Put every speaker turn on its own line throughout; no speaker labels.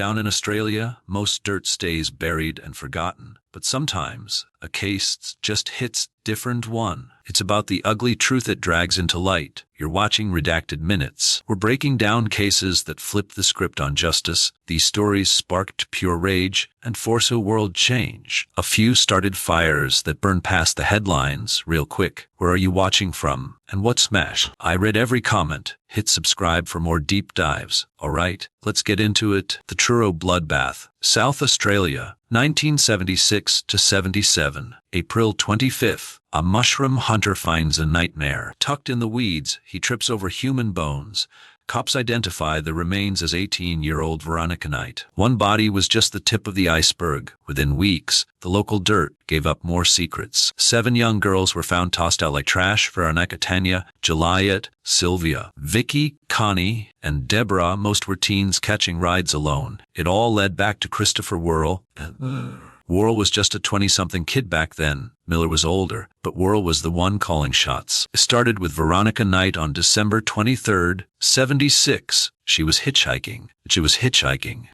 Down in Australia, most dirt stays buried and forgotten, but sometimes a case just hits different one. It's about the ugly truth it drags into light. You're watching Redacted Minutes. We're breaking down cases that flip the script on justice. These stories sparked pure rage and force a world change. A few started fires that burn past the headlines real quick. Where are you watching from? And what smash? I read every comment. Hit subscribe for more deep dives. Alright, let's get into it. The Truro bloodbath. South Australia, 1976 to 77. April 25th. A mushroom hunter finds a nightmare. Tucked in the weeds, he trips over human bones. Cops identify the remains as 18-year-old Veronica Knight. One body was just the tip of the iceberg. Within weeks, the local dirt gave up more secrets. 7 young girls were found tossed out like trash. Veronica, Tanya, Juliet, Sylvia, Vicky, Connie, and Deborah. Most were teens catching rides alone. It all led back to Christopher Worrell. Worrell was just a 20-something kid back then. Miller was older, but Worrell was the one calling shots. It started with Veronica Knight on December 23rd, 76. She was hitchhiking.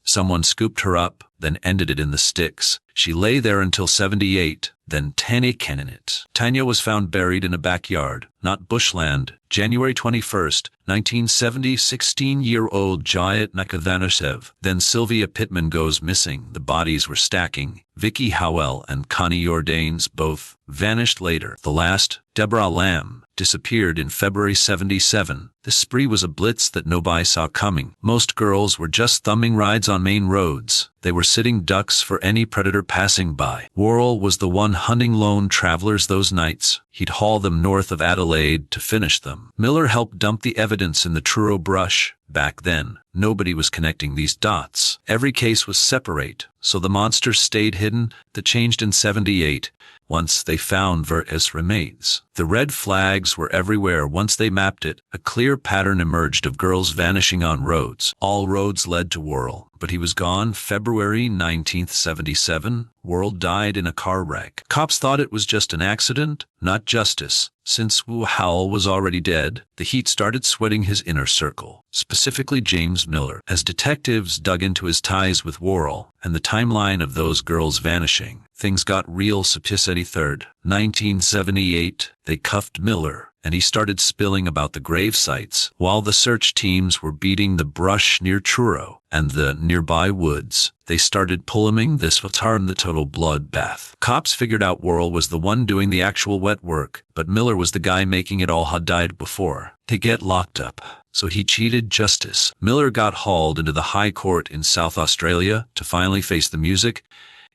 Someone scooped her up, then ended it in the sticks. She lay there until 78, then Tanya was found buried in a backyard, not bushland. January 21st, 1970, 16-year-old Jayat Nakathanusev. Then Sylvia Pittman goes missing. The bodies were stacking. Vicky Howell and Connie Jordanes both vanished later. The last, Deborah Lamb, disappeared in February 77. This spree was a blitz that nobody saw coming. Most girls were just thumbing rides on main roads. They were sitting ducks for any predator passing by. Worrell was the one hunting lone travelers those nights. He'd haul them north of Adelaide to finish them. Miller helped dump the evidence in the Truro brush. Back then, nobody was connecting these dots. Every case was separate, so the monster stayed hidden. That changed in 78. Once they found Ver's remains. The red flags were everywhere. Once they mapped it, a clear pattern emerged of girls vanishing on roads. All roads led to Worrell, but he was gone. February 19th, 77. Worrell died in a car wreck. Cops thought it was just an accident, not justice. Since Wu Howell was already dead, the heat started sweating his inner circle, specifically James Miller. As detectives dug into his ties with Worrell and the timeline of those girls vanishing, things got real. September 3rd, 1978, they cuffed Miller, and he started spilling about the grave sites while the search teams were beating the brush near Truro and the nearby woods. They started pulling this the total bloodbath. Cops figured out Worrell was the one doing the actual wet work, but Miller was the guy making it all. Had died before to get locked up, so he cheated justice. Miller got hauled into the High Court in South Australia to finally face the music.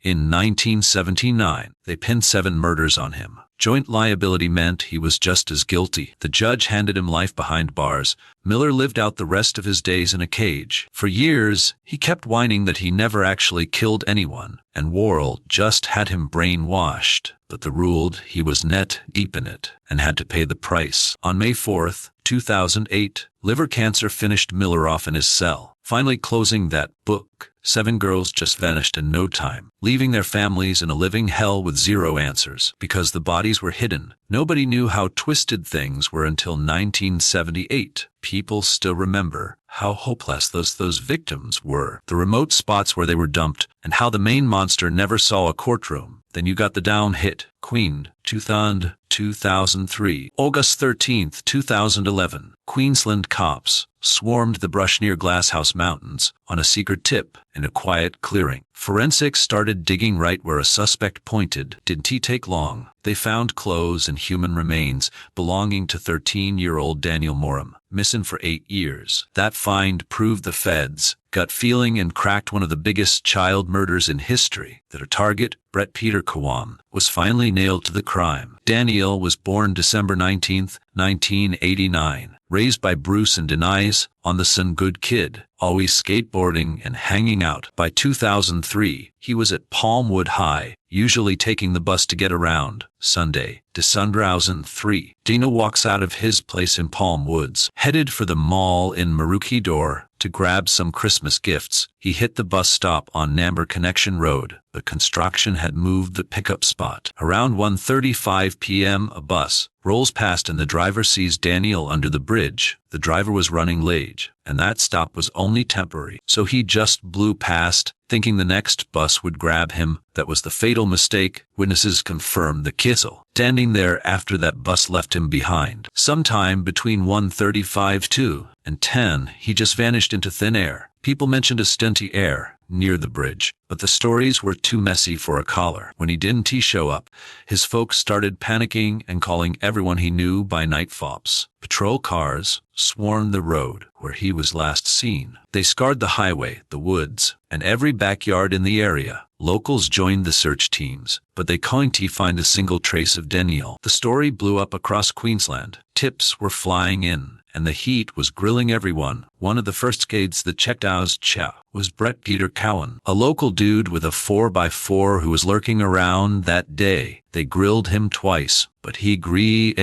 In 1979, they pinned 7 murders on him. Joint liability meant he was just as guilty. The judge handed him life behind bars. Miller lived out the rest of his days in a cage. For years, he kept whining that he never actually killed anyone, and Worrell just had him brainwashed. But the ruled he was net deep in it and had to pay the price. On May 4th, 2008, liver cancer finished Miller off in his cell. Finally closing that book, 7 girls just vanished in no time, leaving their families in a living hell with 0 answers. Because the bodies were hidden, nobody knew how twisted things were until 1978. People still remember how hopeless those victims were, the remote spots where they were dumped, and how the main monster never saw a courtroom. Then you got the down hit, Queen, 2003. August 13th, 2011. Queensland cops swarmed the brush near Glasshouse Mountains on a secret tip in a quiet clearing. Forensics started digging right where a suspect pointed. Didn't take long. They found clothes and human remains belonging to 13-year-old Daniel Morcombe, missing for 8 years. That find proved the feds' gut feeling and cracked one of the biggest child murders in history. That a target, Brett Peter Cowan, was finally nailed to the crime. Daniel was born December 19, 1989. Raised by Bruce and Denise on the Sun, good kid, always skateboarding and hanging out. By 2003, he was at Palmwood High, usually taking the bus to get around. Sunday, December 2003. Dina walks out of his place in Palm Woods, headed for the mall in Maroochydore, to grab some Christmas gifts. He hit the bus stop on Namber Connection Road, but construction had moved the pickup spot. Around 1:35 p.m. a bus rolls past and the driver sees Daniel under the bridge. The driver was running late, and that stop was only temporary, so he just blew past, thinking the next bus would grab him. That was the fatal mistake. Witnesses confirmed the kill. Standing there after that bus left him behind. Sometime between 1:35 and 10, he just vanished into thin air. People mentioned a stinty air near the bridge, but the stories were too messy for a collar. When he didn't show up, his folks started panicking and calling everyone he knew by night. Fops. Patrol cars swarmed the road where he was last seen. They scoured the highway, the woods, and every backyard in the area. Locals joined the search teams, but they couldn't find a single trace of Daniel. The story blew up across Queensland. Tips were flying in, and the heat was grilling everyone. One of the first kids that checked out was Brett Peter Cowan, a local dude with a 4x4 who was lurking around that day. They grilled him twice, but he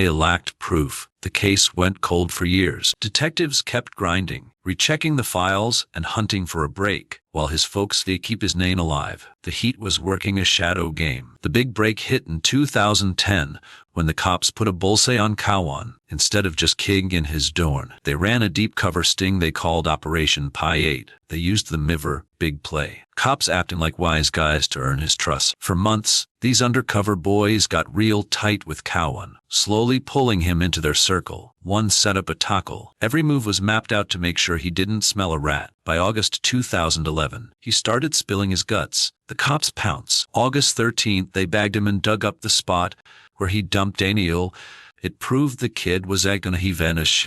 lacked proof. The case went cold for years. Detectives kept grinding, rechecking the files and hunting for a break, while his folks keep his name alive. The heat was working a shadow game. The big break hit in 2010 when the cops put a bullseye on Cowan. Instead of just kicking in his door, they ran a deep cover sting they called Operation Pi 8. They used the Miver big play. Cops acting like wise guys to earn his trust. For months, these undercover boys got real tight with Cowan, slowly pulling him into their circle. One set up a tackle. Every move was mapped out to make sure he didn't smell a rat. By August 2011, he started spilling his guts. The cops pounced. August 13th, they bagged him and dug up the spot where he dumped Daniel. It proved the kid was gonna vanish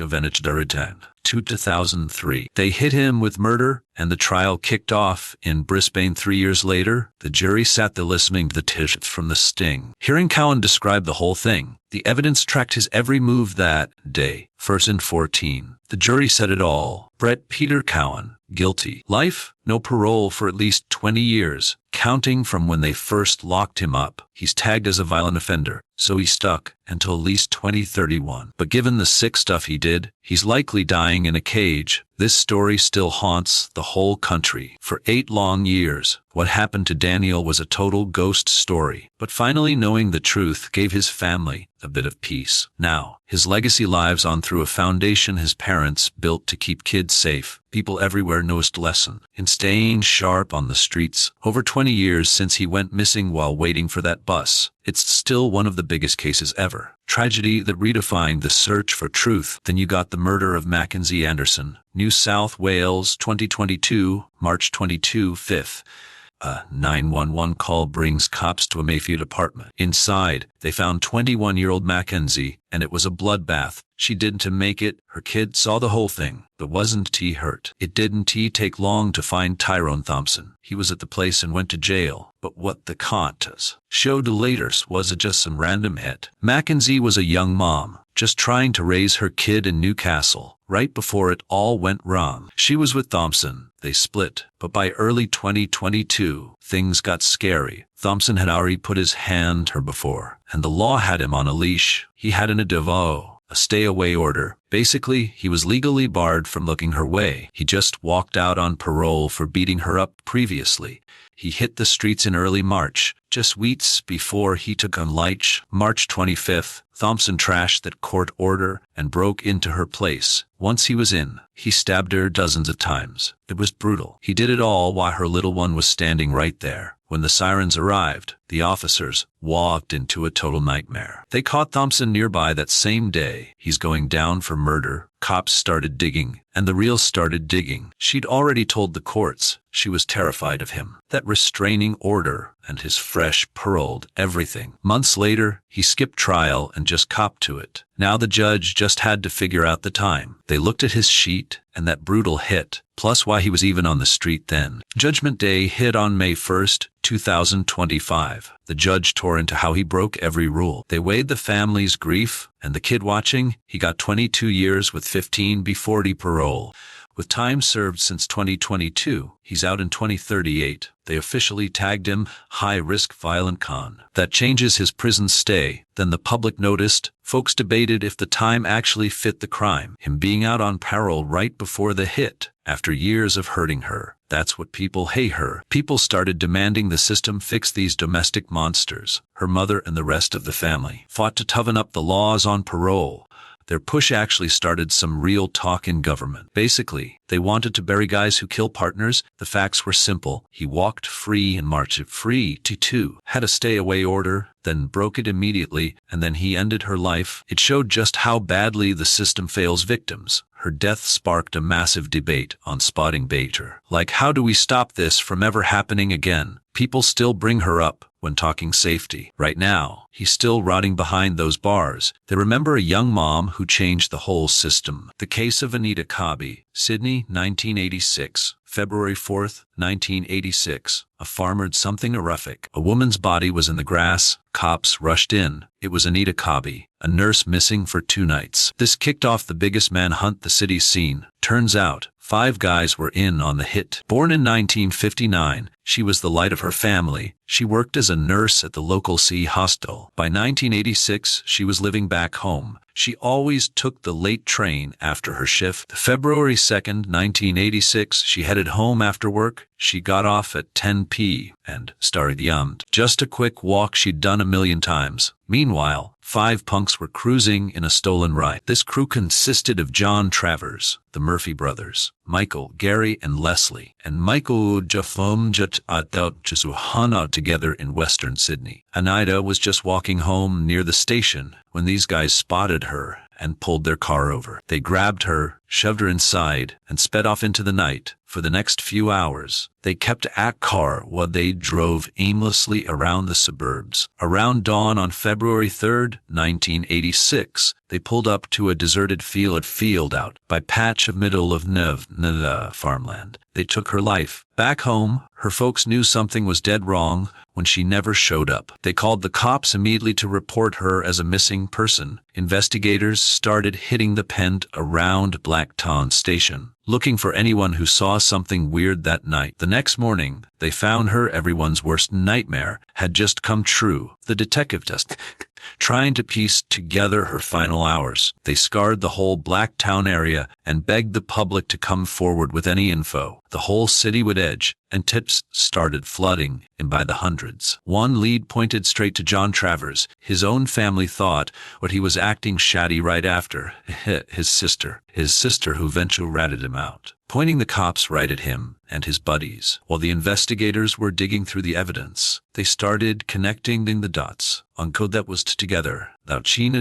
2003. They hit him with murder, and the trial kicked off in Brisbane 3 years later. The jury sat there listening to the tish from the sting. Hearing Cowan describe the whole thing, the evidence tracked his every move that day. 1st and 14. The jury said it all. Brett Peter Cowan, guilty. Life, no parole for at least 20 years, counting from when they first locked him up. He's tagged as a violent offender, so he's stuck until at least 2031. But given the sick stuff he did, he's likely dying in a cage. This story still haunts the whole country. For 8 long years, what happened to Daniel was a total ghost story. But finally knowing the truth gave his family a bit of peace. Now, his legacy lives on through a foundation his parents built to keep kids safe. People everywhere noticed lesson in staying sharp on the streets. Over 20 years since he went missing while waiting for that bus, it's still one of the biggest cases ever. Tragedy that redefined the search for truth. Then you got the murder of Mackenzie Anderson, New South Wales, 2022, March 22, 5th. A 911 call brings cops to a Mayfield apartment. Inside, they found 21-year-old Mackenzie, and it was a bloodbath. She didn't make it. Her kid saw the whole thing, but wasn't hurt. It didn't take long to find Tyrone Thompson. He was at the place and went to jail. But what the contest showed later was just some random hit. Mackenzie was a young mom, just trying to raise her kid in Newcastle, right before it all went wrong. She was with Thompson. They split, but by early 2022, things got scary. Thompson had already put his hand her before, and the law had him on a leash. He had a stay-away order. Basically, he was legally barred from looking her way. He just walked out on parole for beating her up previously. He hit the streets in early March, just weeks before he took on life. March 25th, Thompson trashed that court order and broke into her place. Once he was in, he stabbed her dozens of times. It was brutal. He did it all while her little one was standing right there. When the sirens arrived, the officers walked into a total nightmare. They caught Thompson nearby that same day. He's going down for murder. Cops started digging, and the real started digging. She'd already told the courts she was terrified of him. That restraining order and his fresh paroled everything. Months later, he skipped trial and just copped to it. Now the judge just had to figure out the time. They looked at his sheet and that brutal hit, plus why he was even on the street then. Judgment Day hit on May 1st, 2025. The judge tore into how he broke every rule. They weighed the family's grief and the kid watching. He got 22 years with 15 before parole. With time served since 2022, he's out in 2038. They officially tagged him high-risk violent con. That changes his prison stay. Then the public noticed. Folks debated if the time actually fit the crime. Him being out on parole right before the hit, after years of hurting her. That's what people hate her. People started demanding the system fix these domestic monsters. Her mother and the rest of the family fought to toughen up the laws on parole. Their push actually started some real talk in government. Basically, they wanted to bury guys who kill partners. The facts were simple. He walked free and marched free to two. Had a stay-away order, then broke it immediately, and then he ended her life. It showed just how badly the system fails victims. Her death sparked a massive debate on spotting Bater. Like, how do we stop this from ever happening again? People still bring her up when talking safety. Right now, he's still rotting behind those bars. They remember a young mom who changed the whole system. The case of Anita Cobby, Sydney, 1986. February 4th, 1986. A farmer did something horrific. A woman's body was in the grass. Cops rushed in. It was Anita Cobby, a nurse missing for 2 nights. This kicked off the biggest manhunt the city's seen. Turns out, 5 guys were in on the hit. Born in 1959, she was the light of her family. She worked as a nurse at the local C hospital. By 1986, she was living back home. She always took the late train after her shift. February 2nd, 1986, she headed home after work. She got off at 10 p.m. and started just a quick walk she'd done a million times. Meanwhile, 5 punks were cruising in a stolen ride. This crew consisted of John Travers, the Murphy brothers, Michael, Gary, and Leslie, and Michael Jafumjat Adelt together in western Sydney. Anita was just walking home near the station when these guys spotted her and pulled their car over. They grabbed her, shoved her inside, and sped off into the night. For the next few hours, they kept at car while they drove aimlessly around the suburbs. Around dawn on February 3rd, 1986, they pulled up to a deserted field out by patch of middle of farmland. They took her life. Back home, her folks knew something was dead wrong when she never showed up. They called the cops immediately to report her as a missing person. Investigators started hitting the pent around Blacktown Station, looking for anyone who saw something weird that night. The next morning, they found her. Everyone's worst nightmare had just come true. The detective just trying to piece together her final hours. They scoured the whole Blacktown area and begged the public to come forward with any info. The whole city would edge, and tips started flooding in by the hundreds. One lead pointed straight to John Travers. His own family thought what he was acting shady right after. His sister who eventually ratted him out, pointing the cops right at him and his buddies. While the investigators were digging through the evidence, they started connecting the dots on code that was together. Between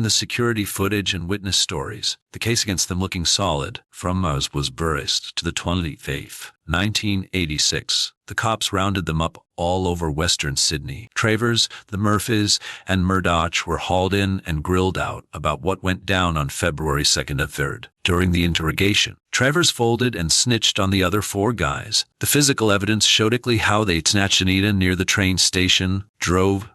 the security footage and witness stories, the case against them looking solid. From us was burst to the 28th, 1986. The cops rounded them up all over western Sydney. Travers, the Murphys, and Murdoch were hauled in and grilled out about what went down on February 2nd and 3rd. During the interrogation, Travers folded and snitched on the other 4 guys. The physical evidence showed exactly how they snatched Anita near the train station, drove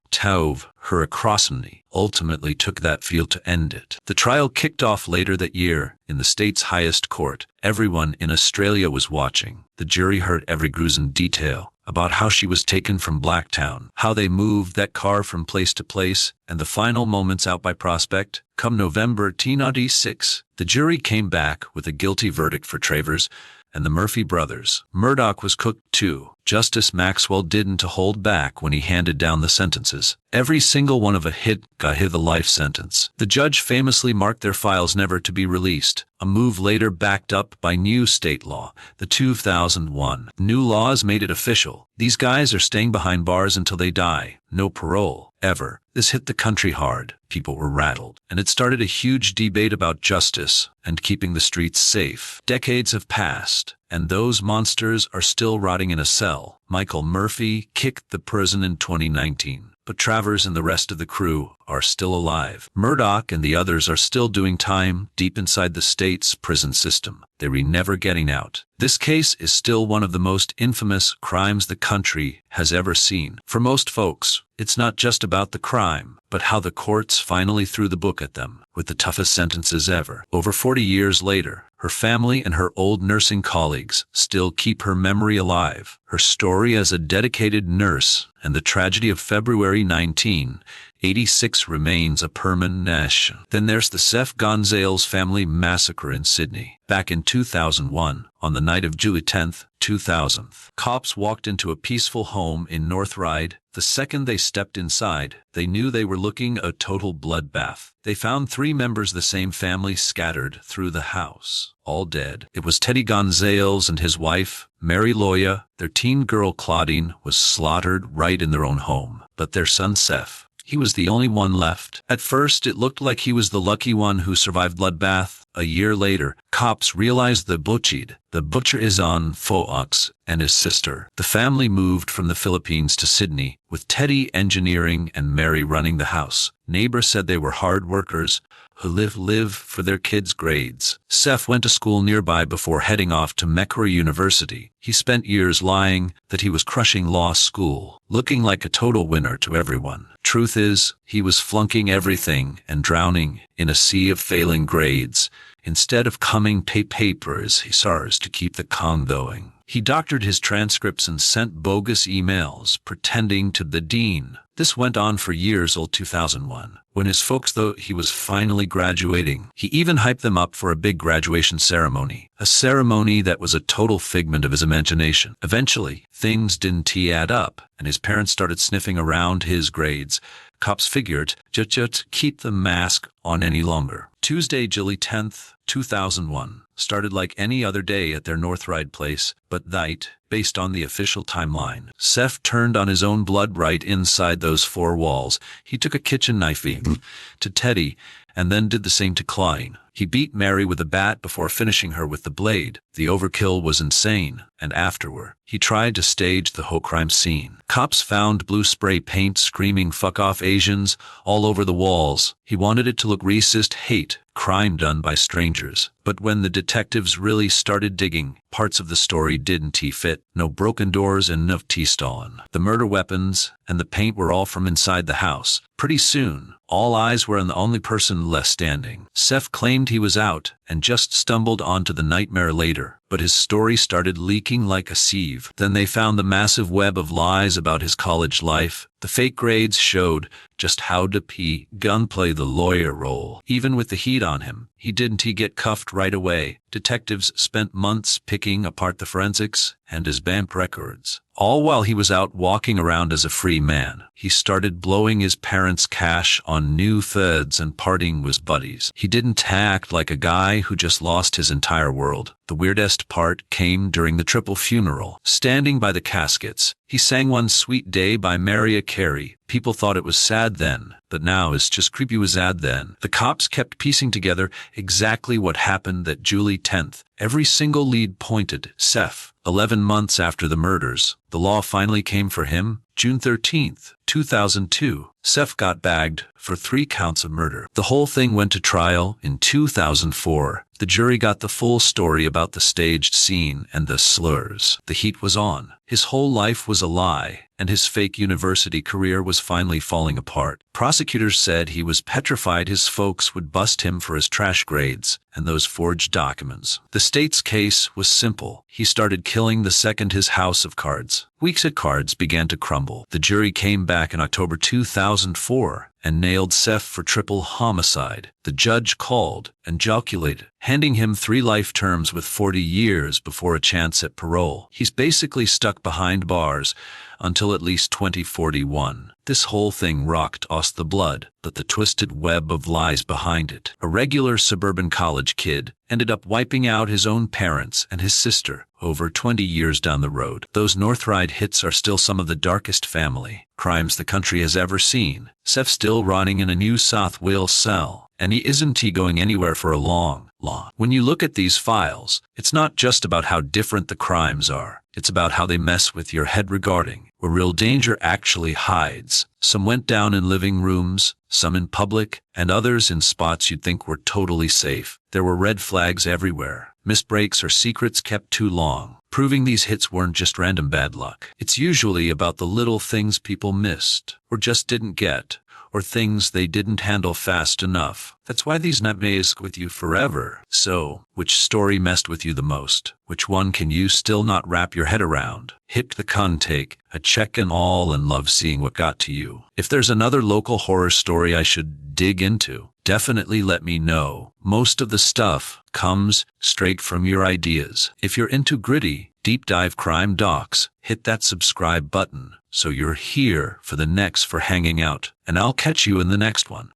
her across me, ultimately took that field to end it. The trial kicked off later that year in the state's highest court. Everyone in Australia was watching. The jury heard every gruesome detail about how she was taken from Blacktown, how they moved that car from place to place, and the final moments out by Prospect. Come November 1996, the jury came back with a guilty verdict for Travers and the Murphy brothers. Murdoch was cooked too. Justice Maxwell didn't hold back when he handed down the sentences. Every single one of got the life sentence. The judge famously marked their files never to be released, a move later backed up by new state law. The 2001 new laws made it official. These guys are staying behind bars until they die. No parole, ever. This hit the country hard. People were rattled, and it started a huge debate about justice and keeping the streets safe. Decades have passed, and those monsters are still rotting in a cell. Michael Murphy kicked the prison in 2019, but Travers and the rest of the crew are still alive. Murdoch and the others are still doing time deep inside the state's prison system. They're never getting out. This case is still one of the most infamous crimes the country has ever seen. For most folks, it's not just about the crime, but how the courts finally threw the book at them with the toughest sentences ever. Over 40 years later, Her family and her old nursing colleagues still keep her memory alive. Her story as a dedicated nurse and the tragedy of February 1986 remains a permanent nation. Then there's the Sef Gonzales family massacre in Sydney. Back in 2001, on the night of July 10, 2000, cops walked into a peaceful home in North Ryde. The second they stepped inside, they knew they were looking at a total bloodbath. They found 3 members of the same family scattered through the house, all dead. It was Teddy Gonzales and his wife, Mary Loya. Their teen girl Claudine was slaughtered right in their own home. But their son Sef, he was the only one left. At first, it looked like he was the lucky one who survived bloodbath. A year later, cops realized the butcher is on Fox and his sister. The family moved from the Philippines to Sydney, with Teddy engineering and Mary running the house. Neighbors said they were hard workers who live for their kids' grades. Sef went to school nearby before heading off to Macquarie University. He spent years lying that he was crushing law school, looking like a total winner to everyone. Truth is, he was flunking everything and drowning in a sea of failing grades. Instead of coming papers, he SARS to keep the con going. He doctored his transcripts and sent bogus emails, pretending to the dean. This went on for years till 2001, when his folks thought he was finally graduating. He even hyped them up for a big graduation ceremony, a ceremony that was a total figment of his imagination. Eventually, things didn't add up, and his parents started sniffing around his grades. Cops figured, just keep the mask on any longer. Tuesday, July 10th, 2001, started like any other day at their North Ryde place, but that, based on the official timeline, Sef turned on his own blood right inside those 4 walls. He took a kitchen knife to Teddy and then did the same to Claudine. He beat Mary with a bat before finishing her with the blade. The overkill was insane, and afterward, he tried to stage the whole crime scene. Cops found blue spray paint screaming "fuck off Asians" all over the walls. He wanted it to look racist hate crime done by strangers. But when the detectives really started digging, parts of the story didn't fit. No broken doors and no stolen. The murder weapons and the paint were all from inside the house. Pretty soon, all eyes were on the only person left standing. Sef claimed he was out and just stumbled onto the nightmare later, but his story started leaking like a sieve. Then they found the massive web of lies about his college life. The fake grades showed just how to gunplay the lawyer role. Even with the heat on him, he didn't get cuffed right away. Detectives spent months picking apart the forensics and his BAMP records. All while he was out walking around as a free man. He started blowing his parents' cash on new feds and partying with buddies. He didn't act like a guy who just lost his entire world. The weirdest part came during the triple funeral. Standing by the caskets, he sang "One Sweet Day" by Mariah Carey. People thought it was sad then, but now it's just creepy was sad then. The cops kept piecing together exactly what happened that July 10th. Every single lead pointed Sef. 11 months after the murders, the law finally came for him. June 13th, 2002, Sef got bagged for 3 counts of murder. The whole thing went to trial in 2004. The jury got the full story about the staged scene and the slurs. The heat was on. His whole life was a lie, and his fake university career was finally falling apart. Prosecutors said he was petrified his folks would bust him for his trash grades and those forged documents. The state's case was simple. He started killing the second his house of cards. Weeks at cards began to crumble. The jury came back in October 2004 and nailed Sef for triple homicide. The judge called and calculated, handing him 3 life terms with 40 years before a chance at parole. He's basically stuck behind bars until at least 2041. This whole thing rocked us the blood, but the twisted web of lies behind it. A regular suburban college kid ended up wiping out his own parents and his sister over 20 years down the road. Those North Ryde hits are still some of the darkest family crimes the country has ever seen. Sef's still rotting in a New South Wales cell, and he isn't going anywhere for a long. When you look at these files, it's not just about how different the crimes are. It's about how they mess with your head regarding where real danger actually hides. Some went down in living rooms, some in public, and others in spots you'd think were totally safe. There were red flags everywhere. Missed breaks or secrets kept too long, proving these hits weren't just random bad luck. It's usually about the little things people missed, or just didn't get, or things they didn't handle fast enough. That's why these nightmares with you forever. So, which story messed with you the most? Which one can you still not wrap your head around? Hit the take a check and all and love seeing what got to you. If there's another local horror story I should dig into, definitely let me know. Most of the stuff comes straight from your ideas. If you're into gritty, deep dive crime docs, hit that subscribe button so you're here for the next for hanging out, and I'll catch you in the next one.